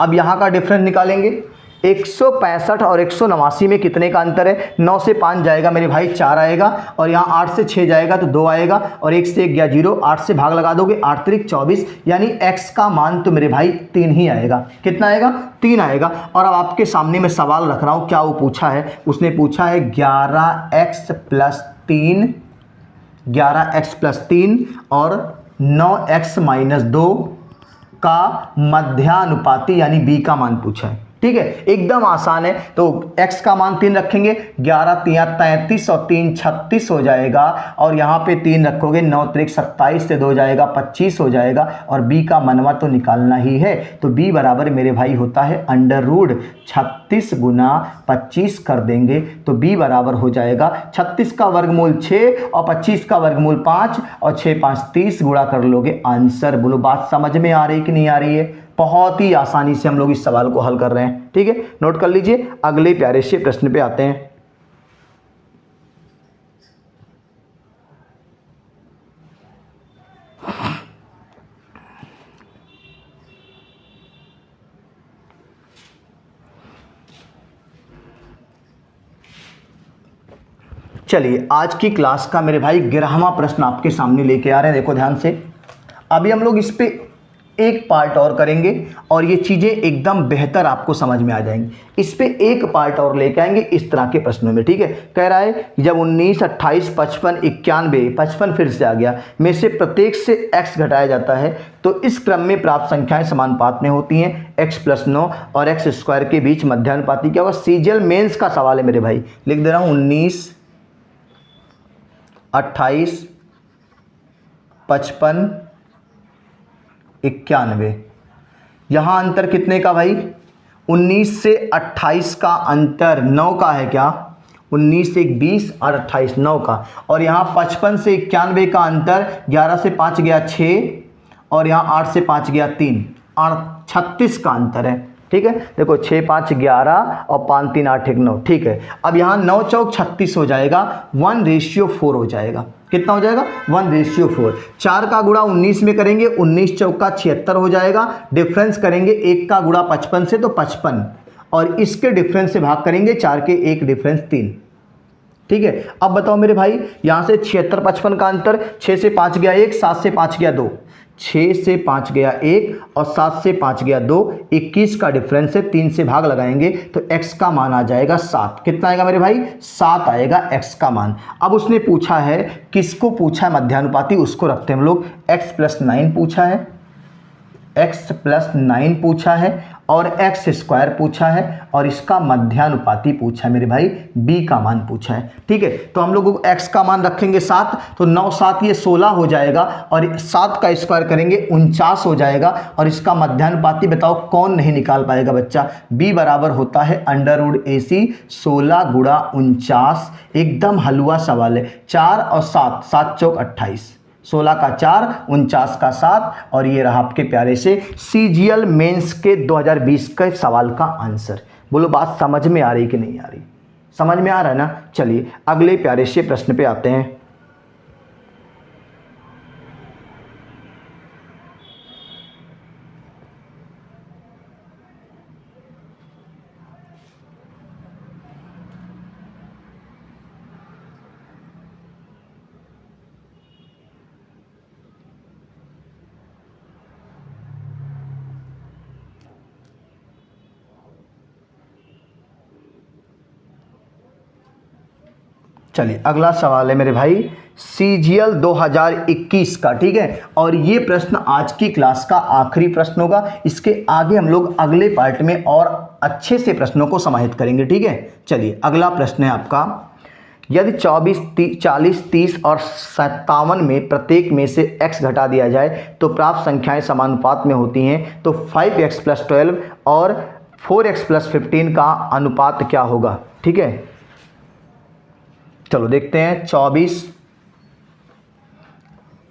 अब यहाँ का डिफरेंस निकालेंगे, 165 और 189 में कितने का अंतर है, 9 से 5 जाएगा मेरे भाई 4 आएगा और यहाँ 8 से 6 जाएगा तो 2 आएगा और 1 से 1 गया 0, 8 से भाग लगा दोगे 8 3 24, यानी x का मान तो मेरे भाई 3 ही आएगा। कितना आएगा, 3 आएगा। और अब आपके सामने मैं सवाल रख रहा हूँ, क्या वो पूछा है, उसने पूछा है 11x + 3 11x प्लस 3 और 9x माइनस 2 का मध्यानुपाती यानी b का मान पूछा है। ठीक है, एकदम आसान है। तो x का मान 3 रखेंगे, 11 तिया 33 और 3 36 हो जाएगा, और यहाँ पे 3 रखोगे 9 त्रिक 27 से 2 जाएगा 25 हो जाएगा, और b का मनवा तो निकालना ही है। तो b बराबर मेरे भाई होता है अंडर रूट 36 गुना 25 कर देंगे तो b बराबर हो जाएगा 36 का वर्गमूल 6 और 25 का वर्गमूल 5 और 6 5 30 गुणा कर लोगे आंसर। बोलो बात समझ में आ रही कि नहीं आ रही है? बहुत ही आसानी से हम लोग इस सवाल को हल कर रहे हैं। ठीक है, नोट कर लीजिए। अगले प्यारे से प्रश्न पे आते हैं। चलिए, आज की क्लास का मेरे भाई 11वां प्रश्न आपके सामने लेके आ रहे हैं। देखो ध्यान से, अभी हम लोग इस पे एक पार्ट और करेंगे और ये चीज़ें एकदम बेहतर आपको समझ में आ जाएंगी। इस पे एक पार्ट और लेके आएंगे इस तरह के प्रश्नों में। ठीक है, कह रहा है जब 19, 28, 55, 91, 55 फिर से आ गया, में से प्रत्येक से x घटाया जाता है तो इस क्रम में प्राप्त संख्याएं समानुपात में होती हैं। x प्लस 9 और x स्क्वायर के बीच मध्यानुपाती क्या होगा? सीजीएल मेंस का सवाल है मेरे भाई। लिख दे रहा हूँ 19, 28, 55, 91। यहाँ अंतर कितने का भाई? 19 से 28 का अंतर 9 का है क्या? 19 से 20 और 28 9 का। और यहाँ 55 से 91 का अंतर 11 से 5 गया 6 और यहाँ 8 से 5 गया 3 और 36 का अंतर है। ठीक है, देखो 6 5 11 और 5 3 8 1 9। ठीक है, अब यहाँ 9 चौक 36 हो जाएगा, 1:4 हो जाएगा। कितना हो जाएगा? 1:4। 4 का गुणा 19 में करेंगे, 19 चौका 76 हो जाएगा। डिफरेंस करेंगे 1 का गुणा 55 से तो 55, और इसके डिफरेंस से भाग करेंगे 4 के 1 डिफरेंस 3। ठीक है, अब बताओ मेरे भाई, यहाँ से 76 55 का अंतर, 6 से 5 गया 1, 7 से 5 गया 2, 6 से 5 गया 1 और 7 से 5 गया 2, 21 का डिफरेंस है, 3 से भाग लगाएंगे तो x का मान आ जाएगा 7। कितना आएगा मेरे भाई? 7 आएगा x का मान। अब उसने पूछा है, किसको पूछा है? मध्यानुपाती, उसको रखते हैं हम लोग। x प्लस 9 पूछा है, x प्लस 9 पूछा है और x स्क्वायर पूछा है और इसका मध्यानुपाती पूछा है मेरे भाई, b का मान पूछा है। ठीक है, तो हम लोग x का मान रखेंगे 7, तो 9 7 ये 16 हो जाएगा और 7 का स्क्वायर करेंगे 49 हो जाएगा, और इसका मध्यानुपाती बताओ कौन नहीं निकाल पाएगा बच्चा? b बराबर होता है अंडर रूट AC 16 गुणा 49। एकदम हलवा सवाल है। 4 और 7, 7 चौक 28, 16 का 4, 49 का 7, और ये रहा आपके प्यारे से सीजीएल मेंस के 2020 के सवाल का आंसर। बोलो बात समझ में आ रही कि नहीं आ रही? समझ में आ रहा है ना? चलिए अगले प्यारे से प्रश्न पे आते हैं। चलिए अगला सवाल है मेरे भाई सीजीएल 2021 का। ठीक है, और ये प्रश्न आज की क्लास का आखिरी प्रश्न होगा। इसके आगे हम लोग अगले पार्ट में और अच्छे से प्रश्नों को समाहित करेंगे। ठीक है, चलिए अगला प्रश्न है आपका, यदि 24, 40, 30 और 57 में प्रत्येक में से x घटा दिया जाए तो प्राप्त संख्याएं समानुपात में होती हैं, तो 5x प्लस 12 और 4x प्लस 15 का अनुपात क्या होगा? ठीक है, चलो देखते हैं। 24,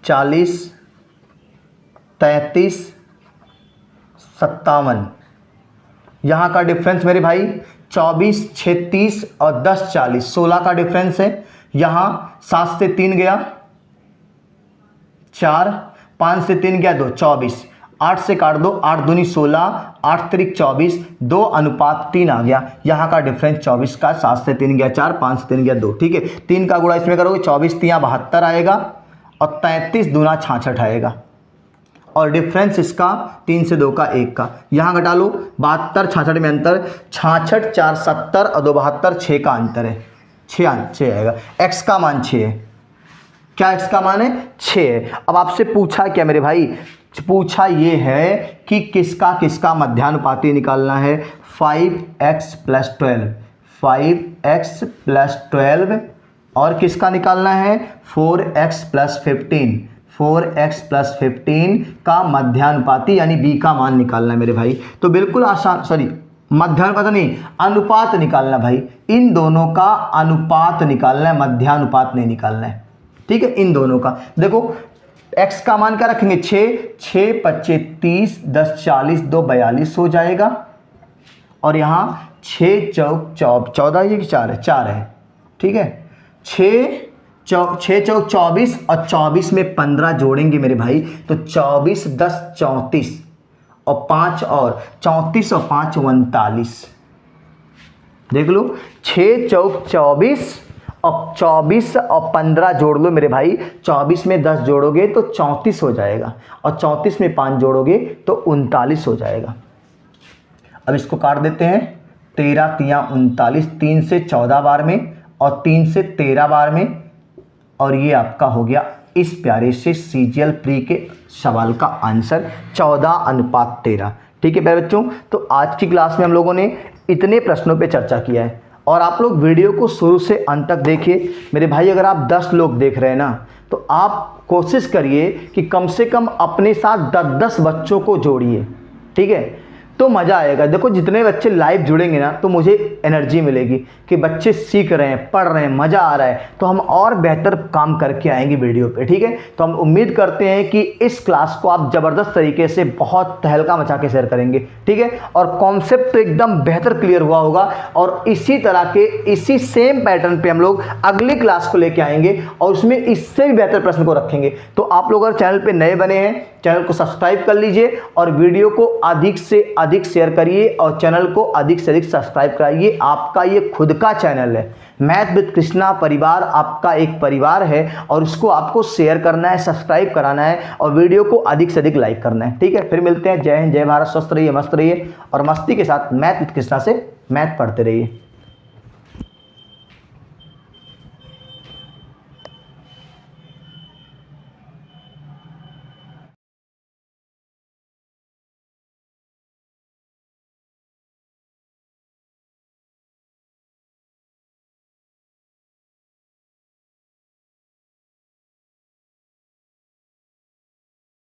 40, 33, 57, यहाँ का डिफरेंस मेरे भाई 24, 36 और 10, 40, 16 का डिफरेंस है। यहाँ 7 से 3 गया 4, 5 से 3 गया 2, 24, 8 से काट दो, 8 दूनी 16, 8 त्रिक 24, 2 अनुपात 3 आ गया। यहाँ का डिफरेंस 24 का, 7 से 3 गया 4, 5 से 3 गया 2। ठीक है, 3 का गुणा इसमें करोगे 24 3 72 आएगा और 33 दूना 66 आएगा, और डिफरेंस इसका 3 से 2 का 1 का। यहाँ घटा लो 72 66 में अंतर, 66 4 70 और 2 72, 6 का अंतर है, 6 आएगा। x का मान 6 है। क्या x का मान है 6 है। अब आपसे पूछा क्या मेरे भाई, पूछा ये है कि किसका किसका मध्यानुपाती निकालना है। 5x + 12, 5x + 12 और किसका निकालना है 4x + 15, 4x + 15 का मध्यानुपाती यानी b का मान निकालना है मेरे भाई। तो बिल्कुल आसान, सॉरी मध्यानुपात नहीं, अनुपात निकालना भाई, इन दोनों का अनुपात निकालना है, मध्यानुपात नहीं निकालना है, ठीक है। इन दोनों का देखो, x का मान क्या रखेंगे 6, 6 25 30, 10 40, 2 42 हो जाएगा। और यहाँ 6 चौक 14, ये 4 है, 4 है, ठीक है। 6 चौक 24 और 24 में 15 जोड़ेंगे मेरे भाई, तो 24 10 34 और 5 और 34 और 5 39। देख लो 6 चौक 24 और 24 और 15 जोड़ लो मेरे भाई, 24 में 10 जोड़ोगे तो 34 हो जाएगा और 34 में 5 जोड़ोगे तो 39 हो जाएगा। अब इसको काट देते हैं, 13 तिया 39, 3 से 14 बार में और 3 से 13 बार में, और ये आपका हो गया इस प्यारे से सीजीएल प्री के सवाल का आंसर 14:13। ठीक है प्यारे बच्चों, तो आज की क्लास में हम लोगों ने इतने प्रश्नों पे चर्चा किया है और आप लोग वीडियो को शुरू से अंत तक देखिए मेरे भाई। अगर आप 10 लोग देख रहे हैं ना, तो आप कोशिश करिए कि कम से कम अपने साथ 10-10 बच्चों को जोड़िए, ठीक है, तो मज़ा आएगा। देखो जितने बच्चे लाइव जुड़ेंगे ना, तो मुझे एनर्जी मिलेगी कि बच्चे सीख रहे हैं, पढ़ रहे हैं, मज़ा आ रहा है, तो हम और बेहतर काम करके आएंगे वीडियो पे, ठीक है। तो हम उम्मीद करते हैं कि इस क्लास को आप ज़बरदस्त तरीके से बहुत तहलका मचा के शेयर करेंगे, ठीक है। और कॉन्सेप्ट तो एकदम बेहतर क्लियर हुआ होगा और इसी तरह के इसी सेम पैटर्न पर हम लोग अगली क्लास को लेके आएंगे और उसमें इससे भी बेहतर प्रश्न को रखेंगे। तो आप लोग अगर चैनल पर नए बने हैं, चैनल को सब्सक्राइब कर लीजिए और वीडियो को अधिक से अधिक शेयर करिए और चैनल को अधिक से अधिक सब्सक्राइब कराइए। आपका ये खुद का चैनल है, मैथ विद कृष्णा परिवार आपका एक परिवार है और उसको आपको शेयर करना है, सब्सक्राइब कराना है और वीडियो को अधिक से अधिक लाइक करना है, ठीक है। फिर मिलते हैं। जय हिंद, जय भारत, स्वस्थ रहिए, मस्त रहिए और मस्ती के साथ मैथ विद कृष्णा से मैथ पढ़ते रहिए।